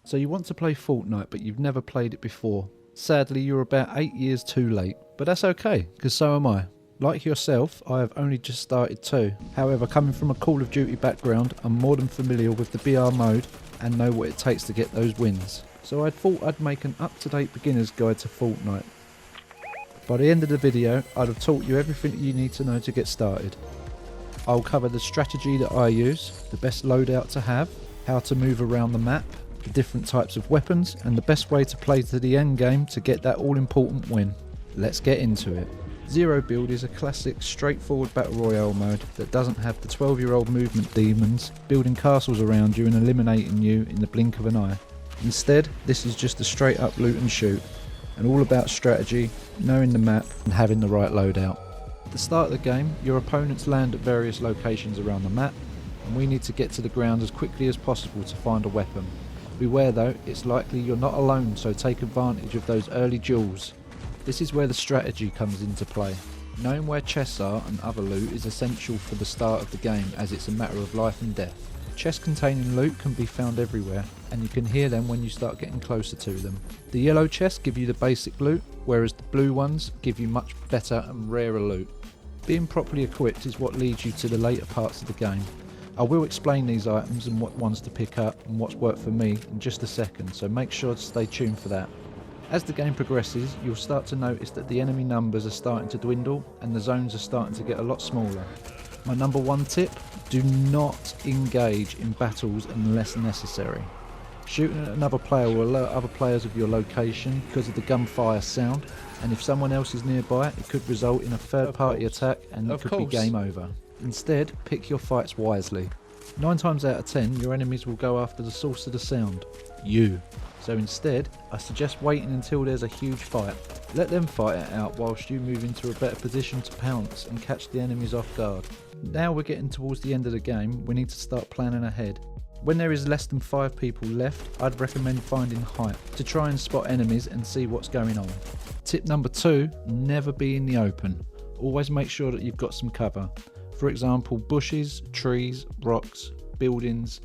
So you want to play Fortnite, but you've never played it before. Sadly, you're about 8 years too late, but that's okay, because so am I. Like yourself, I have only just started too. However, coming from a Call of Duty background, I'm more than familiar with the BR mode and know what it takes to get those wins. So I thought I'd make an up-to-date beginner's guide to Fortnite. By the end of the video, I'd have taught you everything you need to know to get started. I'll cover the strategy that I use, the best loadout to have, how to move around the map, the different types of weapons, and the best way to play to the end game to get that all-important win. Let's get into it. Zero Build is a classic, straightforward battle royale mode that doesn't have the 12-year-old movement demons building castles around you and eliminating you in the blink of an eye. Instead, this is just a straight up loot and shoot, and all about strategy, knowing the map, and having the right loadout. At the start of the game, your opponents land at various locations around the map, and we need to get to the ground as quickly as possible to find a weapon. Beware though, it's likely you're not alone, so take advantage of those early jewels. This is where the strategy comes into play. Knowing where chests are and other loot is essential for the start of the game, as it's a matter of life and death. Chests containing loot can be found everywhere, and you can hear them when you start getting closer to them. The yellow chests give you the basic loot, whereas the blue ones give you much better and rarer loot. Being properly equipped is what leads you to the later parts of the game. I will explain these items and what ones to pick up and what's worked for me in just a second, so make sure to stay tuned for that. As the game progresses, you'll start to notice that the enemy numbers are starting to dwindle and the zones are starting to get a lot smaller. My number one tip, do not engage in battles unless necessary. Shooting at another player will alert other players of your location because of the gunfire sound, and if someone else is nearby it could result in a third party attack and it could be game over. Instead, pick your fights wisely. 9 times out of 10 your enemies will go after the source of the sound, you. So instead, I suggest waiting until there's a huge fight. Let them fight it out whilst you move into a better position to pounce and catch the enemies off guard. Now we're getting towards the end of the game, we need to start planning ahead. When there is less than 5 people left, I'd recommend finding height to try and spot enemies and see what's going on. Tip number 2, never be in the open. Always make sure that you've got some cover. For example, bushes, trees, rocks, buildings,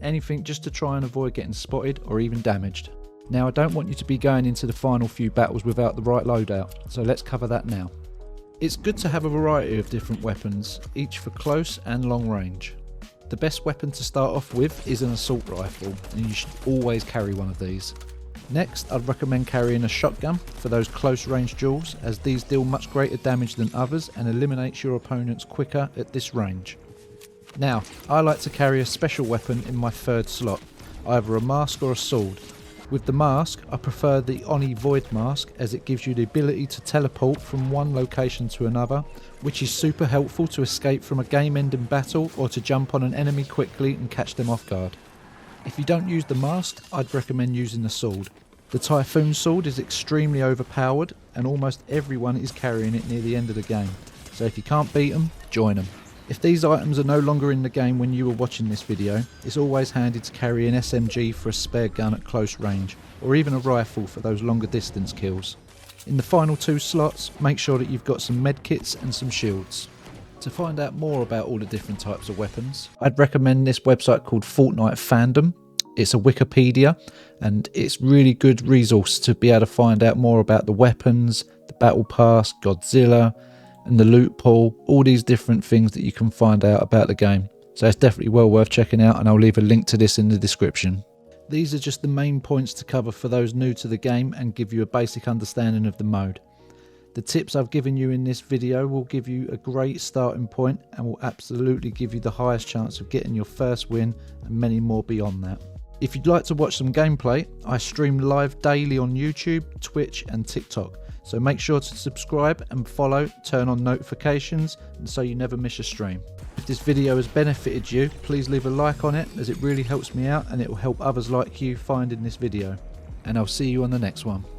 anything just to try and avoid getting spotted or even damaged. Now I don't want you to be going into the final few battles without the right loadout, so let's cover that now. It's good to have a variety of different weapons, each for close and long range. The best weapon to start off with is an assault rifle, and you should always carry one of these. Next, I'd recommend carrying a shotgun for those close range duels, as these deal much greater damage than others and eliminates your opponents quicker at this range. Now, I like to carry a special weapon in my third slot, either a mask or a sword. With the mask, I prefer the Oni Void mask, as it gives you the ability to teleport from one location to another, which is super helpful to escape from a game-ending battle or to jump on an enemy quickly and catch them off guard. If you don't use the mask, I'd recommend using the sword. The Typhoon sword is extremely overpowered and almost everyone is carrying it near the end of the game, so if you can't beat them, join them. If these items are no longer in the game when you are watching this video, it's always handy to carry an SMG for a spare gun at close range, or even a rifle for those longer distance kills. In the final 2 slots, make sure that you've got some medkits and some shields. To find out more about all the different types of weapons, I'd recommend this website called Fortnite Fandom. It's a Wikipedia, and it's really good resource to be able to find out more about the weapons, the battle pass, Godzilla, and the loot pool, all these different things that you can find out about the game. So it's definitely well worth checking out, and I'll leave a link to this in the description. These are just the main points to cover for those new to the game and give you a basic understanding of the mode. The tips I've given you in this video will give you a great starting point and will absolutely give you the highest chance of getting your first win and many more beyond that. If you'd like to watch some gameplay, I stream live daily on YouTube, Twitch and TikTok. So make sure to subscribe and follow, turn on notifications, and so you never miss a stream. If this video has benefited you, please leave a like on it, as it really helps me out and it will help others like you finding this video. And I'll see you on the next one.